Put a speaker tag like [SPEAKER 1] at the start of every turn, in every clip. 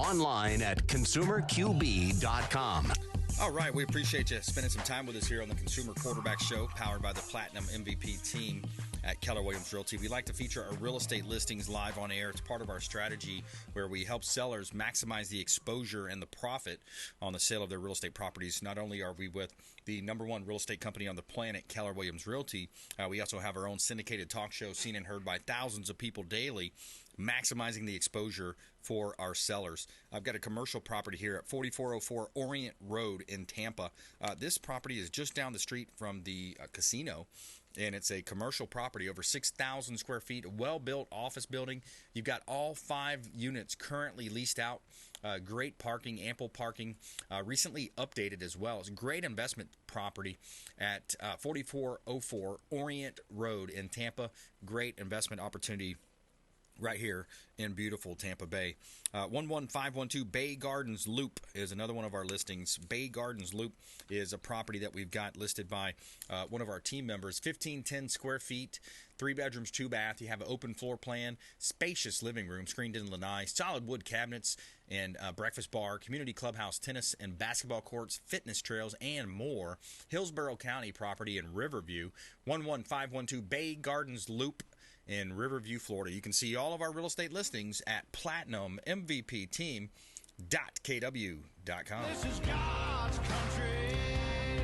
[SPEAKER 1] Online at consumerqb.com.
[SPEAKER 2] All right, we appreciate you spending some time with us here on the Consumer Quarterback Show, powered by the Platinum MVP team at Keller Williams Realty. We like to feature our real estate listings live on air. It's part of our strategy where we help sellers maximize the exposure and the profit on the sale of their real estate properties. Not only are we with the #1 real estate company on the planet, Keller Williams Realty, we also have our own syndicated talk show seen and heard by thousands of people daily, maximizing the exposure for our sellers. I've got a commercial property here at 4404 Orient Road in Tampa. This property is just down the street from the casino, and it's a commercial property, over 6,000 square feet, a well-built office building. You've got all 5 units currently leased out. Great parking, ample parking, recently updated as well. It's a great investment property at 4404 Orient Road in Tampa. Great investment opportunity right here in beautiful Tampa Bay. 11512 Bay Gardens Loop is another one of our listings. Bay Gardens Loop is a property that we've got listed by one of our team members. 1510 square feet, 3 bedrooms, 2 bath. You have an open floor plan, spacious living room, screened in lanai, solid wood cabinets, and breakfast bar, community clubhouse, tennis and basketball courts, fitness trails, and more. Hillsborough County property in Riverview. 11512 Bay Gardens Loop in Riverview, Florida. You can see all of our real estate listings at PlatinumMVPTeam.kw.com.
[SPEAKER 3] This is God's country.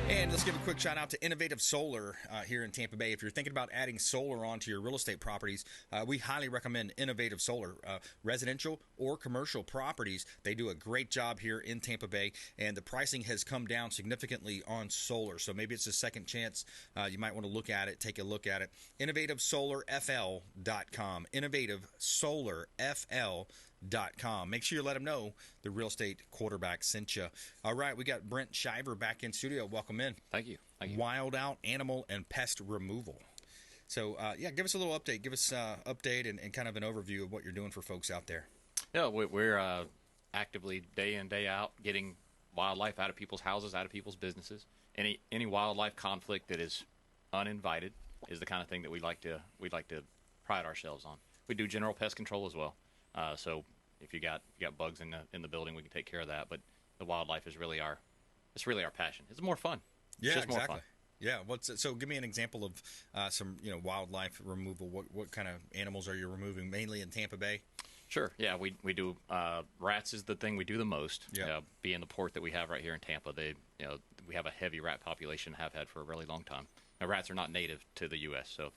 [SPEAKER 2] And let's give a quick shout out to Innovative Solar here in Tampa Bay. If you're thinking about adding solar onto your real estate properties, we highly recommend Innovative Solar. Residential or commercial properties, they do a great job here in Tampa Bay, and the pricing has come down significantly on solar. So maybe it's a second chance. You might want to look at it, take a look at it. InnovativeSolarFL.com. InnovativeSolarFL.com. Make sure you let them know the real estate quarterback sent you. All right, we got Brent Shiver back in studio. Welcome in.
[SPEAKER 4] Thank you.
[SPEAKER 2] Wildout Animal and Pest Removal. So, give us a little update. Give us an update and kind of an overview of what you're doing for folks out there.
[SPEAKER 4] Yeah, we're actively day in, day out getting wildlife out of people's houses, out of people's businesses. Any wildlife conflict that is uninvited is the kind of thing that we'd like to pride ourselves on. We do general pest control as well. So if you got bugs in the building, we can take care of that. But the wildlife is really our passion. It's more fun.
[SPEAKER 2] Yeah,
[SPEAKER 4] it's just
[SPEAKER 2] exactly.
[SPEAKER 4] more fun.
[SPEAKER 2] Yeah. So give me an example of some wildlife removal. What kind of animals are you removing? Mainly in Tampa Bay.
[SPEAKER 4] Sure. Yeah, we do. Rats is the thing we do the most.
[SPEAKER 2] Yeah.
[SPEAKER 4] Being the port that we have right here in Tampa, we have a heavy rat population. Have had for a really long time. Now, rats are not native to the U.S., so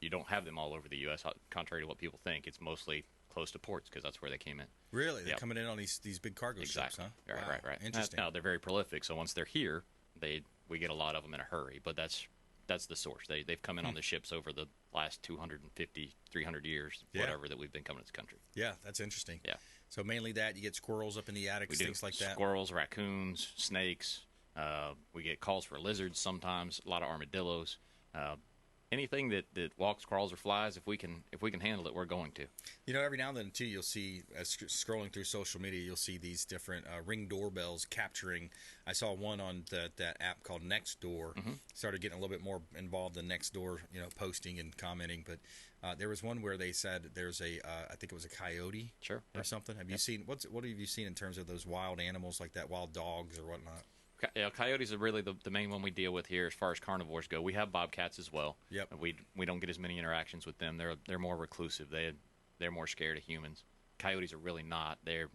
[SPEAKER 4] you don't have them all over the U.S. Contrary to what people think, it's mostly close to ports because that's where they came in.
[SPEAKER 2] Really? They're coming in on these big cargo ships, huh?
[SPEAKER 4] Right.
[SPEAKER 2] Interesting.
[SPEAKER 4] Now, they're very prolific, so once they're here, we get a lot of them in a hurry, but that's the source. They've come in on the ships over the last 250, 300 years, whatever, that we've been coming to this country.
[SPEAKER 2] Yeah, that's interesting.
[SPEAKER 4] Yeah.
[SPEAKER 2] So mainly that, you get squirrels up in the attics, things like that.
[SPEAKER 4] Squirrels, raccoons, snakes. We get calls for lizards sometimes, a lot of armadillos. Anything that walks, crawls, or flies, if we can handle it, we're going to.
[SPEAKER 2] Every now and then, too, you'll see, as scrolling through social media, you'll see these different Ring doorbells capturing. I saw one on that app called Nextdoor.
[SPEAKER 4] Mm-hmm.
[SPEAKER 2] Started getting a little bit more involved in Nextdoor, posting and commenting. But there was one where they said there's I think it was a coyote or something. Have you seen, what have you seen in terms of those wild animals like that, wild dogs or whatnot?
[SPEAKER 4] Yeah, coyotes are really the main one we deal with here as far as carnivores go. We have bobcats as well.
[SPEAKER 2] Yep.
[SPEAKER 4] We don't get as many interactions with them. They're more reclusive. They're more scared of humans. Coyotes are really not. They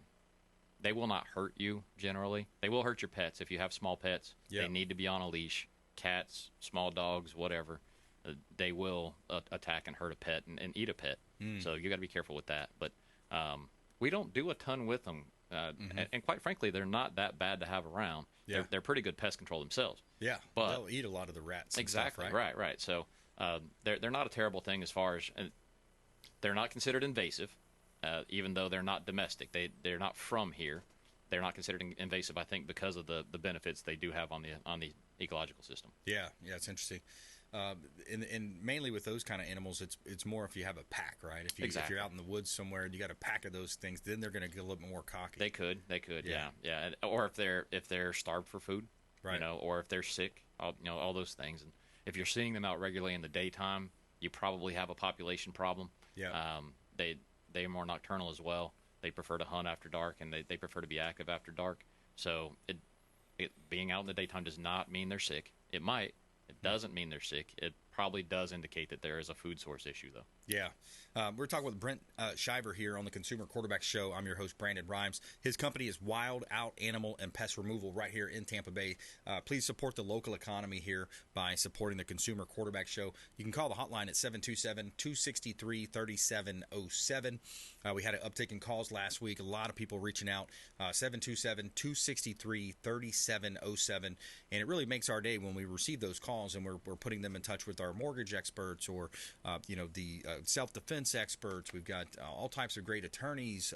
[SPEAKER 4] will not hurt you generally. They will hurt your pets if you have small pets.
[SPEAKER 2] Yep.
[SPEAKER 4] They need to be on a leash. Cats, small dogs, whatever. They will attack and hurt a pet and eat a pet. So you got to be careful with that. But we don't do a ton with them. And quite frankly, they're not that bad to have around.
[SPEAKER 2] Yeah.
[SPEAKER 4] They're pretty good pest control themselves.
[SPEAKER 2] Yeah,
[SPEAKER 4] but
[SPEAKER 2] they'll eat a lot of the rats.
[SPEAKER 4] Exactly.
[SPEAKER 2] And stuff,
[SPEAKER 4] right. So they're not a terrible thing as far as they're not considered invasive, even though they're not domestic. They're not from here. They're not considered invasive, I think, because of the benefits they do have on the ecological system.
[SPEAKER 2] Yeah, it's interesting. And mainly with those kind of animals, it's more if you have a pack, right? If you're out in the woods somewhere and you got a pack of those things, then they're going to get a little bit more cocky.
[SPEAKER 4] They could, yeah. Or if they're starved for food,
[SPEAKER 2] right?
[SPEAKER 4] Or if they're sick, all those things. And if you're seeing them out regularly in the daytime, you probably have a population problem.
[SPEAKER 2] Yeah.
[SPEAKER 4] They're more nocturnal as well. They prefer to hunt after dark, and they prefer to be active after dark. So it being out in the daytime does not mean they're sick. It might. It doesn't mean they're sick. It probably does indicate that there is a food source issue, though.
[SPEAKER 2] Yeah. We're talking with Brent Shiver here on the Consumer Quarterback Show. I'm your host, Brandon Rhymes. His company is Wildout Animal and Pest Removal right here in Tampa Bay. Please support the local economy here by supporting the Consumer Quarterback Show. You can call the hotline at 727-263-3707. We had an uptick in calls last week. A lot of people reaching out. 727-263-3707. And it really makes our day when we receive those calls and we're putting them in touch with our mortgage experts or, the self-defense experts. We've got all types of great attorneys,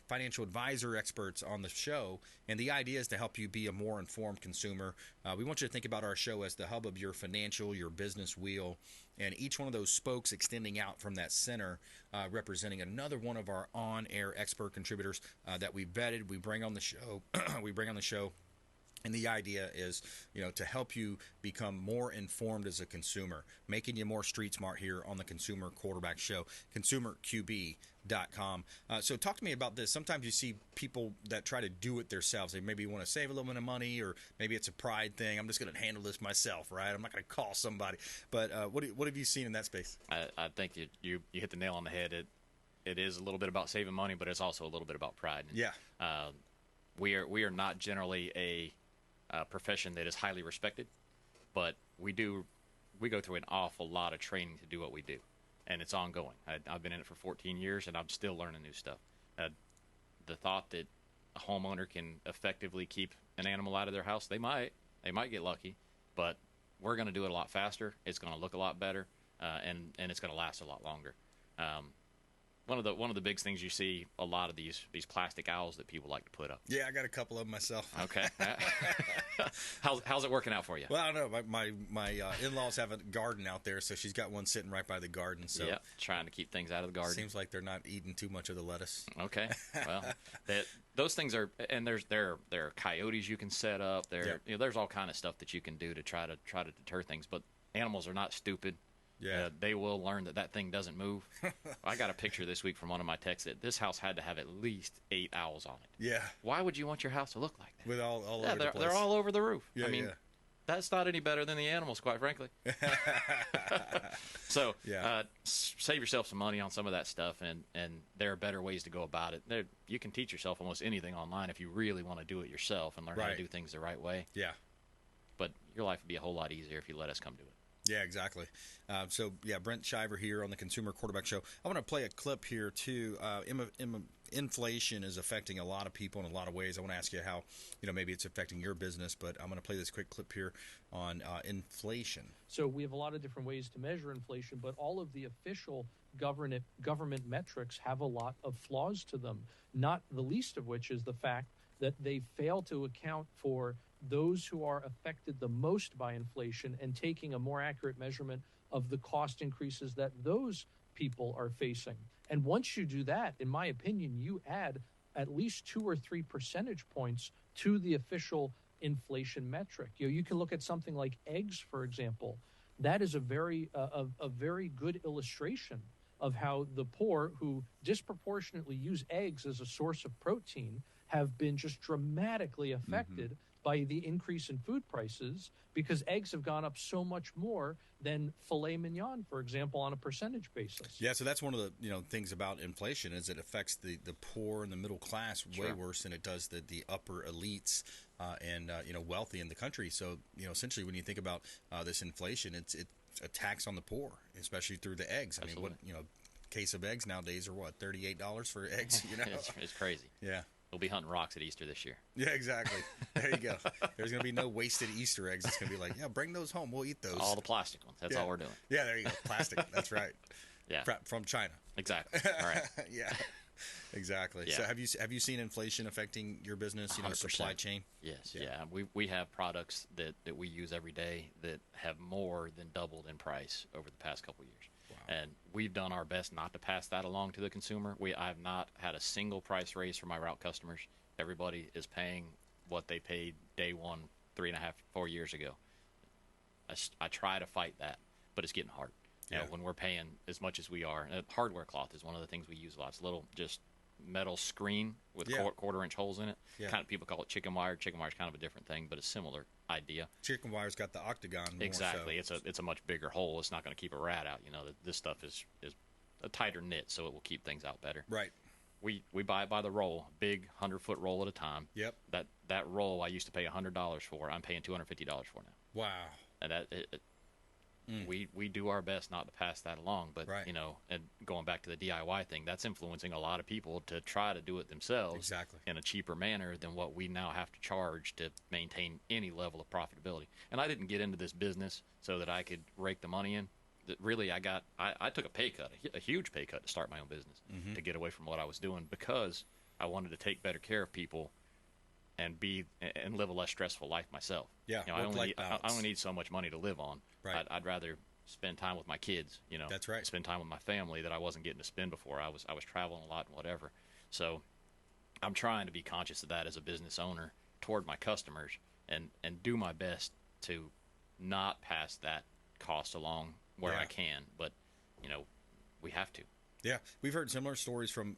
[SPEAKER 2] financial advisor experts on the show. And the idea is to help you be a more informed consumer. We want you to think about our show as the hub of your financial, your business wheel, and each one of those spokes extending out from that center, representing another one of our on-air expert contributors that we vetted, we bring on the show. And the idea is, to help you become more informed as a consumer, making you more street smart here on the Consumer Quarterback Show, consumerqb.com. So talk to me about this. Sometimes you see people that try to do it themselves. They maybe want to save a little bit of money, or maybe it's a pride thing. I'm just going to handle this myself, right? I'm not going to call somebody. But what have you seen in that space?
[SPEAKER 4] I think you hit the nail on the head. It is a little bit about saving money, but it's also a little bit about pride. And,
[SPEAKER 2] yeah.
[SPEAKER 4] We are not generally a profession that is highly respected, but we go through an awful lot of training to do what we do, and it's ongoing. I've been in it for 14 years, and I'm still learning new stuff. The thought that a homeowner can effectively keep an animal out of their house, they might get lucky, but we're going to do it a lot faster. It's going to look a lot better, and it's going to last a lot longer. One of the big things you see a lot of these plastic owls that people like to put up.
[SPEAKER 2] Yeah, I got a couple of them myself.
[SPEAKER 4] Okay. How's it working out for you?
[SPEAKER 2] Well, I don't know. My in-laws have a garden out there, so she's got one sitting right by the garden. So
[SPEAKER 4] yeah, trying to keep things out of the garden.
[SPEAKER 2] Seems like they're not eating too much of the lettuce.
[SPEAKER 4] Okay. Well, those things are, and there are coyotes you can set up. There's all kind of stuff that you can do to try to deter things. But animals are not stupid.
[SPEAKER 2] Yeah,
[SPEAKER 4] they will learn that thing doesn't move. I got a picture this week from one of my texts that this house had to have at least 8 owls on it.
[SPEAKER 2] Yeah.
[SPEAKER 4] Why would you want your house to look like that?
[SPEAKER 2] With all over the place.
[SPEAKER 4] They're all over the roof.
[SPEAKER 2] Yeah,
[SPEAKER 4] I mean, that's not any better than the animals, quite frankly. So, save yourself some money on some of that stuff, and there are better ways to go about it. You can teach yourself almost anything online if you really want to do it yourself and learn how to do things the right way.
[SPEAKER 2] Yeah.
[SPEAKER 4] But your life would be a whole lot easier if you let us come do it.
[SPEAKER 2] Yeah, exactly. Brent Shiver here on the Consumer Quarterback Show. I want to play a clip here, too. Inflation is affecting a lot of people in a lot of ways. I want to ask you how, maybe it's affecting your business, but I'm going to play this quick clip here on inflation.
[SPEAKER 1] So we have a lot of different ways to measure inflation, but all of the official government metrics have a lot of flaws to them, not the least of which is the fact that they fail to account for those who are affected the most by inflation and taking a more accurate measurement of the cost increases that those people are facing. And once you do that, in my opinion, you add at least 2 or 3 percentage points to the official inflation metric. You can look at something like eggs, for example. That is a very good illustration of how the poor who disproportionately use eggs as a source of protein have been just dramatically affected by the increase in food prices, because eggs have gone up so much more than filet mignon, for example, on a percentage basis.
[SPEAKER 2] Yeah, so that's one of the things about inflation is it affects the poor and the middle class way worse than it does the upper elites and wealthy in the country. So essentially, when you think about this inflation, it's a tax on the poor, especially through the eggs.
[SPEAKER 4] Absolutely.
[SPEAKER 2] I mean, case of eggs nowadays are what, $38 for eggs?
[SPEAKER 4] It's crazy.
[SPEAKER 2] Yeah.
[SPEAKER 4] We'll be hunting rocks at Easter this year.
[SPEAKER 2] Yeah, exactly. There you go. There's going to be no wasted Easter eggs. It's going to be like, bring those home. We'll eat those.
[SPEAKER 4] All the plastic ones. That's all we're doing.
[SPEAKER 2] Yeah, there you go. Plastic. That's right.
[SPEAKER 4] Yeah.
[SPEAKER 2] From China.
[SPEAKER 4] Exactly. All right.
[SPEAKER 2] Yeah. Exactly.
[SPEAKER 4] Yeah.
[SPEAKER 2] So have you seen inflation affecting your business,
[SPEAKER 4] 100%.
[SPEAKER 2] Supply chain?
[SPEAKER 4] Yes. Yeah. We have products that we use every day that have more than doubled in price over the past couple of years.
[SPEAKER 2] Wow.
[SPEAKER 4] And we've done our best not to pass that along to the consumer. I have not had a single price raise for my route customers. Everybody is paying what they paid day one, 3.5, 4 years ago. I try to fight that, but it's getting hard.
[SPEAKER 2] Yeah.
[SPEAKER 4] When we're paying as much as we are, hardware cloth is one of the things we use a lot. It's a little just metal screen with quarter-inch holes in it.
[SPEAKER 2] Yeah.
[SPEAKER 4] Kind of people call it chicken wire. Chicken wire is kind of a different thing, but a similar idea.
[SPEAKER 2] Chicken wire's got the octagon.
[SPEAKER 4] Exactly.
[SPEAKER 2] More so.
[SPEAKER 4] It's a much bigger hole. It's not going to keep a rat out. This stuff is a tighter knit, so it will keep things out better.
[SPEAKER 2] Right.
[SPEAKER 4] We buy it by the roll, big 100-foot roll at a time.
[SPEAKER 2] Yep.
[SPEAKER 4] That roll I used to pay $100 for. I'm paying $250 for now.
[SPEAKER 2] Wow.
[SPEAKER 4] And we do our best not to pass that along, but
[SPEAKER 2] right.
[SPEAKER 4] And going back to the DIY thing, that's influencing a lot of people to try to do it themselves
[SPEAKER 2] exactly.
[SPEAKER 4] in a cheaper manner than what we now have to charge to maintain any level of profitability. And I didn't get into this business so that I could rake the money in. Really, I took a pay cut, a huge pay cut to start my own business, to get away from what I was doing, because I wanted to take better care of people and live a less stressful life myself.
[SPEAKER 2] Yeah,
[SPEAKER 4] I only need so much money to live on.
[SPEAKER 2] Right.
[SPEAKER 4] I'd rather spend time with my kids.
[SPEAKER 2] That's right.
[SPEAKER 4] Spend time with my family that I wasn't getting to spend before. I was traveling a lot and whatever. So I'm trying to be conscious of that as a business owner toward my customers, and do my best to not pass that cost along where I can. But we have to.
[SPEAKER 2] Yeah, we've heard similar stories from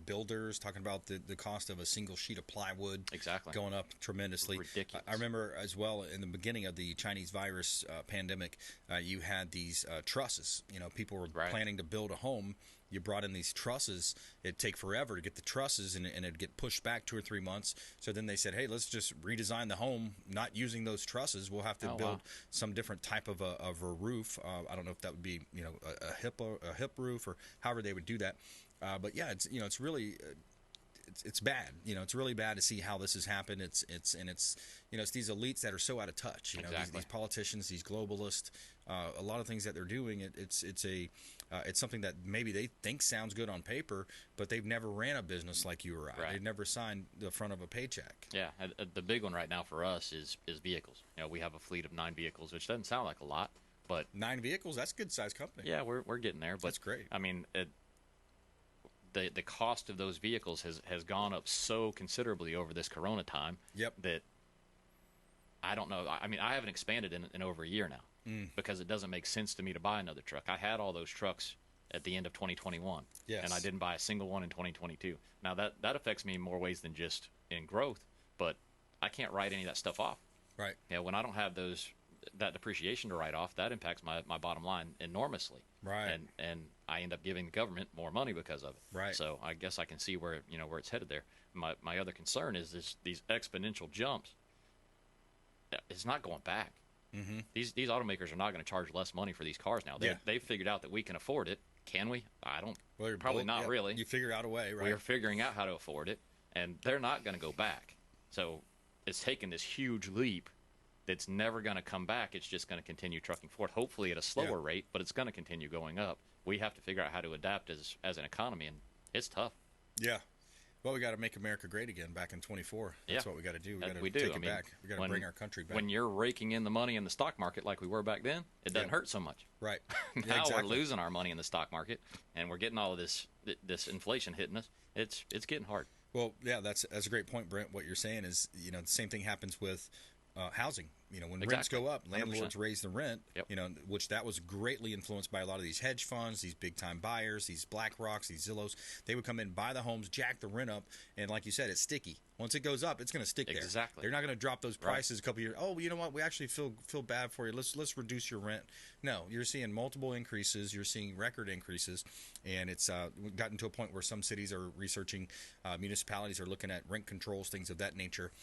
[SPEAKER 2] builders talking about the cost of a single sheet of plywood going up tremendously.
[SPEAKER 4] Ridiculous.
[SPEAKER 2] I remember as well in the beginning of the Chinese virus pandemic, you had these trusses. People were planning to build a home. You brought in these trusses. It'd take forever to get the trusses, and it'd get pushed back 2 or 3 months. So then they said, hey, let's just redesign the home, not using those trusses. We'll have to build some different type of a roof. I don't know if that would be a hip roof or however they would do that. But yeah, it's really it's bad. It's really bad to see how this has happened. It's these elites that are so out of touch. These politicians, these globalists, a lot of things that they're doing. It's something that maybe they think sounds good on paper, but they've never ran a business like you or I.
[SPEAKER 4] Right.
[SPEAKER 2] They've never signed the front of a paycheck.
[SPEAKER 4] Yeah, the big one right now for us is vehicles. We have a fleet of 9 vehicles, which doesn't sound like a lot, but
[SPEAKER 2] 9 vehicles, that's a good sized company.
[SPEAKER 4] Yeah, we're getting there. But
[SPEAKER 2] that's great.
[SPEAKER 4] I mean, the cost of those vehicles has gone up so considerably over this Corona time.
[SPEAKER 2] Yep.
[SPEAKER 4] That I don't know. I mean, I haven't expanded in over a year now because it doesn't make sense to me to buy another truck. I had all those trucks at the end of 2021, and I didn't buy a single one in 2022. Now that affects me in more ways than just in growth, but I can't write any of that stuff off.
[SPEAKER 2] Right.
[SPEAKER 4] When I don't have that depreciation to write off, that impacts my bottom line enormously.
[SPEAKER 2] Right.
[SPEAKER 4] And I end up giving the government more money because of it.
[SPEAKER 2] Right.
[SPEAKER 4] So I guess I can see where it's headed there. My other concern is these exponential jumps. It's not going back.
[SPEAKER 2] Mm-hmm.
[SPEAKER 4] These automakers are not going to charge less money for these cars now. They've figured out that we can afford it. Can we? I don't.
[SPEAKER 2] Well,
[SPEAKER 4] probably not really.
[SPEAKER 2] You figure out a way, right?
[SPEAKER 4] We're figuring out how to afford it, and they're not going to go back. So it's taken this huge leap that's never going to come back. It's just going to continue trucking forward, hopefully at a slower rate, but it's going to continue going up. We have to figure out how to adapt as an economy, and it's tough.
[SPEAKER 2] Yeah. Well, we got to make America great again back in 24. That's what we got to do. We got to take it back. We got to bring our country back.
[SPEAKER 4] When you're raking in the money in the stock market like we were back then, it doesn't hurt so much.
[SPEAKER 2] Right.
[SPEAKER 4] Now we're losing our money in the stock market, and we're getting all of this inflation hitting us. It's getting hard.
[SPEAKER 2] Well, yeah, that's a great point, Brent. What you're saying is, the same thing happens with housing. When rents go up, landlords 100%. Raise the rent.
[SPEAKER 4] Yep.
[SPEAKER 2] Which that was greatly influenced by a lot of these hedge funds, these big time buyers, these BlackRocks, these Zillows. They would come in, buy the homes, jack the rent up, and like you said, it's sticky. Once it goes up, it's going to stick there.
[SPEAKER 4] Exactly.
[SPEAKER 2] They're not going to drop those prices a couple years. Oh, you know what? We actually feel bad for you. Let's reduce your rent. No, you're seeing multiple increases. You're seeing record increases, and it's gotten to a point where some cities are researching, municipalities are looking at rent controls, things of that nature.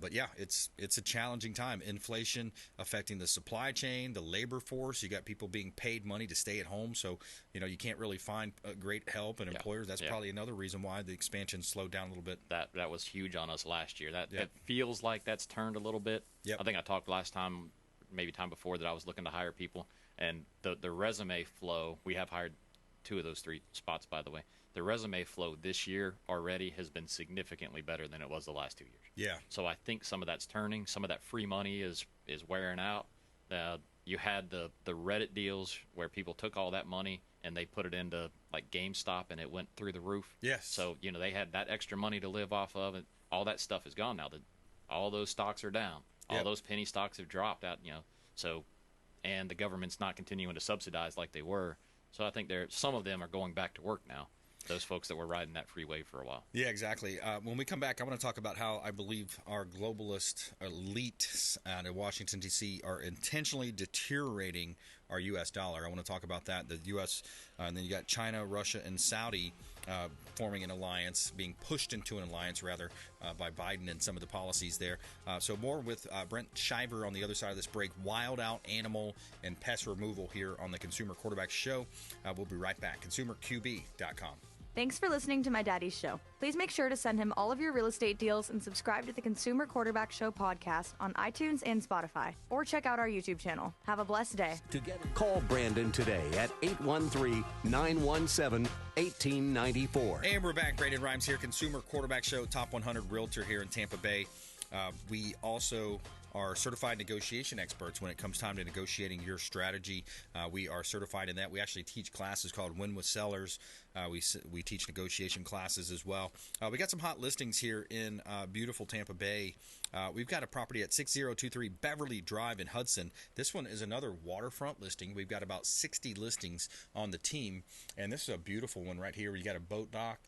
[SPEAKER 2] But yeah, it's a challenging time. Inflation affecting the supply chain, the labor force. You got people being paid money to stay at home, so you can't really find great help and employers. That's probably another reason why the expansion slowed down a little bit.
[SPEAKER 4] That was huge on us last year. It feels like that's turned a little bit.
[SPEAKER 2] Yep.
[SPEAKER 4] I think I talked last time, maybe time before, that I was looking to hire people, and the resume flow. We have hired 2 of those 3 spots, by the way. The resume flow this year already has been significantly better than it was the last 2 years.
[SPEAKER 2] Yeah.
[SPEAKER 4] So I think some of that's turning. Some of that free money is wearing out. You had the Reddit deals where people took all that money and they put it into like GameStop and it went through the roof.
[SPEAKER 2] Yes.
[SPEAKER 4] So they had that extra money to live off of, and all that stuff is gone now. All those stocks are down. All those penny stocks have dropped out. So, and the government's not continuing to subsidize like they were. So I think some of them are going back to work now. those folks that were riding that free wave for a while.
[SPEAKER 2] Yeah, exactly. When we come back, I want to talk about how I believe our globalist elites out of Washington, D.C. are intentionally deteriorating our U.S. dollar. I want to talk about that. The U.S., and then you got China, Russia, and Saudi forming an alliance, being pushed into an alliance, rather, by Biden and some of the policies there. So more with Brent Shiver on the other side of this break. Wildout Animal and Pest Removal here on the Consumer Quarterback Show. We'll be right back. ConsumerQB.com.
[SPEAKER 5] Thanks for listening to my daddy's show. Please make sure to send him all of your real estate deals and subscribe to the Consumer Quarterback Show podcast on iTunes and Spotify. Or check out our YouTube channel. Have a blessed day.
[SPEAKER 6] Call Brandon today at 813-917-1894.
[SPEAKER 2] And we're back. Braden Rhymes here, Consumer Quarterback Show, Top 100 Realtor here in Tampa Bay. We also are certified negotiation experts when it comes time to negotiating your strategy. We are certified in that. We actually teach classes called Win with Sellers. We teach negotiation classes as well. We got some hot listings here in beautiful Tampa Bay. We've got a property at 6023 Beverly Drive in Hudson. This one is another waterfront listing. We've got about 60 listings on the team, and this is a beautiful one right here. You got a boat dock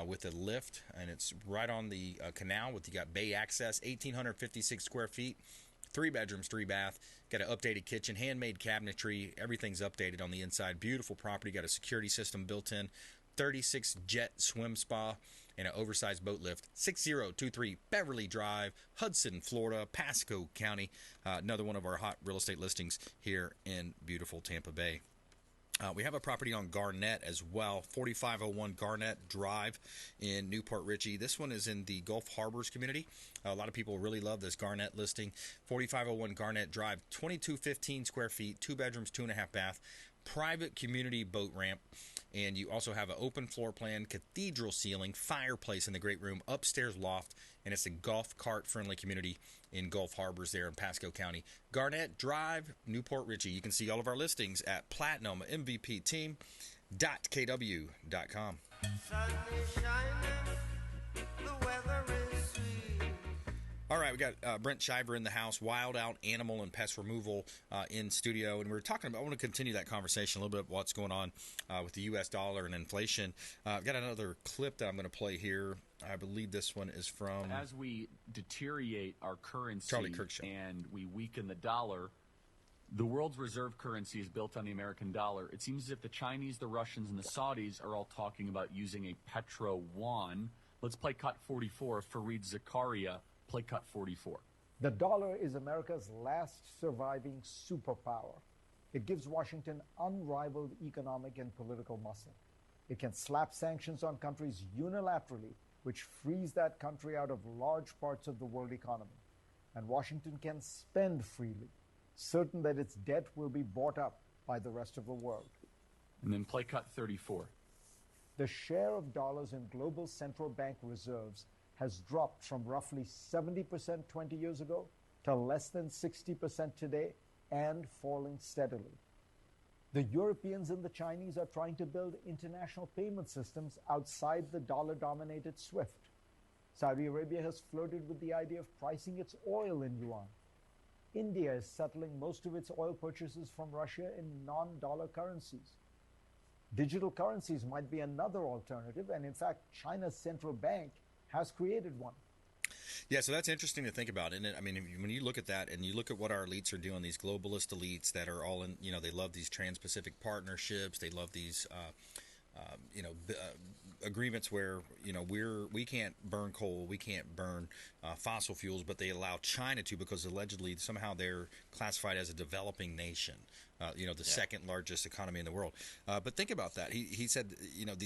[SPEAKER 2] with a lift, and it's right on the canal. You got bay access, 1,856 square feet. 3 bedrooms, 3 bath. Got an updated kitchen, handmade cabinetry. Everything's updated on the inside. Beautiful property. Got a security system built in. 36 jet swim spa and an oversized boat lift. 6023 Beverly Drive, Hudson, Florida, Pasco County. Another one of our hot real estate listings here in beautiful Tampa Bay. We have a property on Garnett as well, 4501 Garnett Drive in Newport Richey. This one is in the Gulf Harbors community. A lot of people really love this Garnett listing. 4501 Garnett Drive, 2215 square feet, 2 bedrooms, 2.5 bath, private community boat ramp. And you also have an open floor plan, cathedral ceiling, fireplace in the great room, upstairs loft, and it's a golf cart friendly community in Gulf Harbors there in Pasco County. Garnett Drive, Newport Richey. You can see all of our listings at platinummvpteam.kw.com.
[SPEAKER 3] Sun is shining, the weather is sweet.
[SPEAKER 2] All right, we got Brent Shiver in the house, Wildout Animal and Pest Removal in studio, and we're talking about. I want to continue that conversation a little bit of what's going on with the U.S. dollar and inflation. I've got another clip that I'm going to play here. I believe this one is from
[SPEAKER 7] as we deteriorate our currency
[SPEAKER 2] Charlie Kirk Show.
[SPEAKER 7] And we weaken the dollar. The world's reserve currency is built on the American dollar. It seems as if the Chinese, the Russians, and the Saudis are all talking about using a petro yuan. Let's play cut 44. Fareed Zakaria. Play cut 44.
[SPEAKER 8] The dollar is America's last surviving superpower. It gives Washington unrivaled economic and political muscle. It can slap sanctions on countries unilaterally, which frees that country out of large parts of the world economy. And Washington can spend freely, certain that its debt will be bought up by the rest of the world.
[SPEAKER 7] And then play cut 34.
[SPEAKER 8] The share of dollars in global central bank reserves has dropped from roughly 70% 20 years ago to less than 60% today and falling steadily. The Europeans and the Chinese are trying to build international payment systems outside the dollar-dominated SWIFT. Saudi Arabia has flirted with the idea of pricing its oil in yuan. India is settling most of its oil purchases from Russia in non-dollar currencies. Digital currencies might be another alternative, and in fact, China's central bank has created one.
[SPEAKER 2] Yeah, so that's interesting to think about, isn't it? I mean, when you look at that and you look at what our elites are doing, these globalist elites that are all in, they love these trans-Pacific partnerships. They love these, agreements where, we can't burn coal, we can't burn fossil fuels, but they allow China to because allegedly somehow they're classified as a developing nation. The second largest economy in the world. But think about that. He said,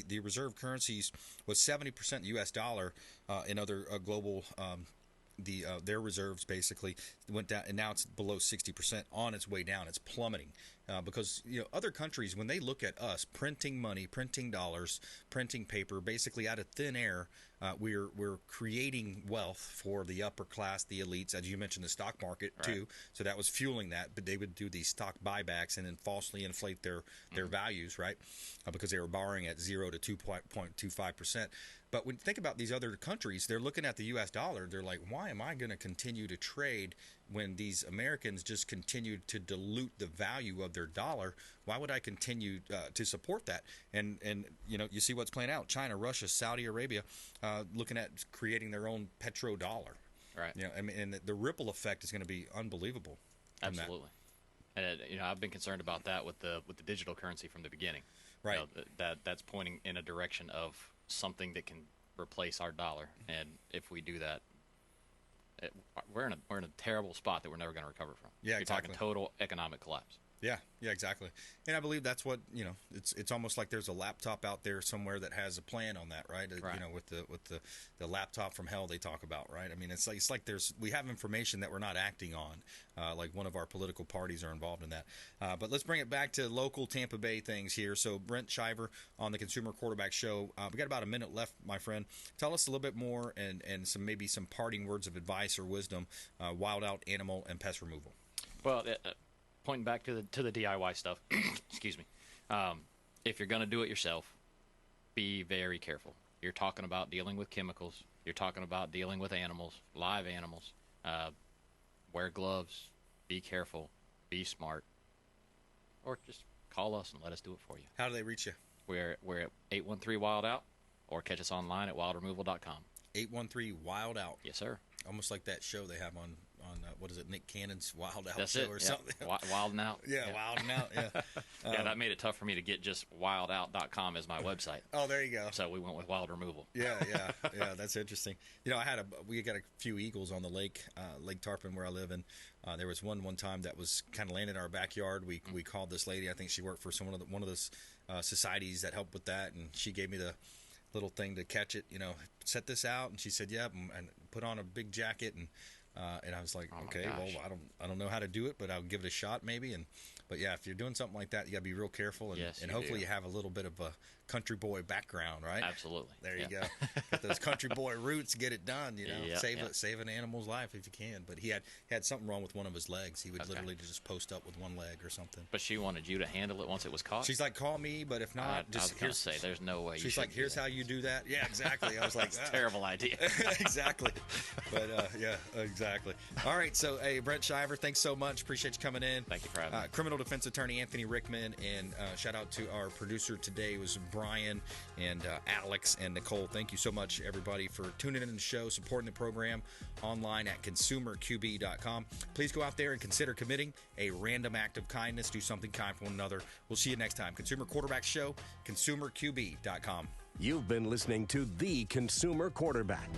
[SPEAKER 2] the reserve currencies was 70% U.S. dollar in other global, their reserves basically went down, and now it's below 60% on its way down. It's plummeting because other countries, when they look at us printing money, printing dollars, printing paper, basically out of thin air, we're creating wealth for the upper class, the elites, as you mentioned, the stock market too. So that was fueling that. But they would do these stock buybacks and then falsely inflate their values, right? Because they were borrowing at 0 to 2.25%. But when you think about these other countries, they're looking at the U.S. dollar. They're like, why am I going to continue to trade when these Americans just continue to dilute the value of their dollar, why would I continue to support that? And you see what's playing out. China, Russia, Saudi Arabia, looking at creating their own petrodollar.
[SPEAKER 4] Right.
[SPEAKER 2] And the ripple effect is going to be unbelievable.
[SPEAKER 4] Absolutely. And I've been concerned about that with the digital currency from the beginning.
[SPEAKER 2] Right.
[SPEAKER 4] That's pointing in a direction of something that can replace our dollar, and if we do that, we're in a terrible spot that we're never going to recover from.
[SPEAKER 2] Yeah,
[SPEAKER 4] You're
[SPEAKER 2] exactly.
[SPEAKER 4] talking total economic collapse.
[SPEAKER 2] Yeah, exactly. And I believe that's what it's almost like there's a laptop out there somewhere that has a plan on that, right?
[SPEAKER 4] Right.
[SPEAKER 2] With the laptop from hell they talk about, right? I mean, it's like we have information that we're not acting on, like one of our political parties are involved in that. But let's bring it back to local Tampa Bay things here. So Brent Shiver on the Consumer Quarterback Show. We got about a minute left, my friend. Tell us a little bit more and maybe some parting words of advice or wisdom. Wildout Animal and Pest Removal.
[SPEAKER 4] Well. Pointing back to the DIY stuff, excuse me. If you're going to do it yourself, be very careful. You're talking about dealing with chemicals. You're talking about dealing with animals, live animals. Wear gloves. Be careful. Be smart. Or just call us and let us do it for you.
[SPEAKER 2] How do they reach you?
[SPEAKER 4] We're at 813-WILD-OUT, or catch us online at wildremoval.com.
[SPEAKER 2] 813-WILD-OUT.
[SPEAKER 4] Yes, sir.
[SPEAKER 2] Almost like that show they have on what is it, Nick Cannon's Wild Out
[SPEAKER 4] That's
[SPEAKER 2] show
[SPEAKER 4] it.
[SPEAKER 2] or
[SPEAKER 4] Yeah.
[SPEAKER 2] something.
[SPEAKER 4] Wilding Out.
[SPEAKER 2] Yeah, Wilding Out. Yeah.
[SPEAKER 4] Yeah, that made it tough for me to get just wildout.com as my website.
[SPEAKER 2] Oh, there you go.
[SPEAKER 4] So we went with Wild Removal.
[SPEAKER 2] Yeah. That's interesting. We got a few eagles on the lake, Lake Tarpon, where I live, and there was one time that was kind of landing in our backyard. We called this lady. I think she worked for one of those societies that helped with that, and she gave me the little thing to catch it. Set this out, and she said, "Yeah," and put on a big jacket and I was like, okay, well, I don't know how to do it, but I'll give it a shot maybe. But yeah, if you're doing something like that, you got to be real careful, and hopefully you have a little bit of a country boy background, right?
[SPEAKER 4] Absolutely.
[SPEAKER 2] There you go. Got those country boy roots. Get it done. Save an animal's life if you can. But he had something wrong with one of his legs. He would literally just post up with one leg or something.
[SPEAKER 4] But she wanted you to handle it once it was caught.
[SPEAKER 2] She's like, call me, but if not,
[SPEAKER 4] I was going to say, there's no way.
[SPEAKER 2] She's like, here's how you do that. Yeah, exactly. I was like,
[SPEAKER 4] that's a terrible idea.
[SPEAKER 2] Exactly. But yeah, exactly. All right. So, hey, Brent Shiver, thanks so much. Appreciate you coming in.
[SPEAKER 4] Thank you for having me.
[SPEAKER 2] Criminal defense attorney Anthony Rickman, and shout out to our producer today was Brian and Alex and Nicole. Thank you so much, everybody, for tuning in to the show, supporting the program online at consumerqb.com. Please go out there and consider committing a random act of kindness. Do something kind for one another. We'll see you next time. Consumer Quarterback Show, consumerqb.com.
[SPEAKER 6] You've been listening to The Consumer Quarterback.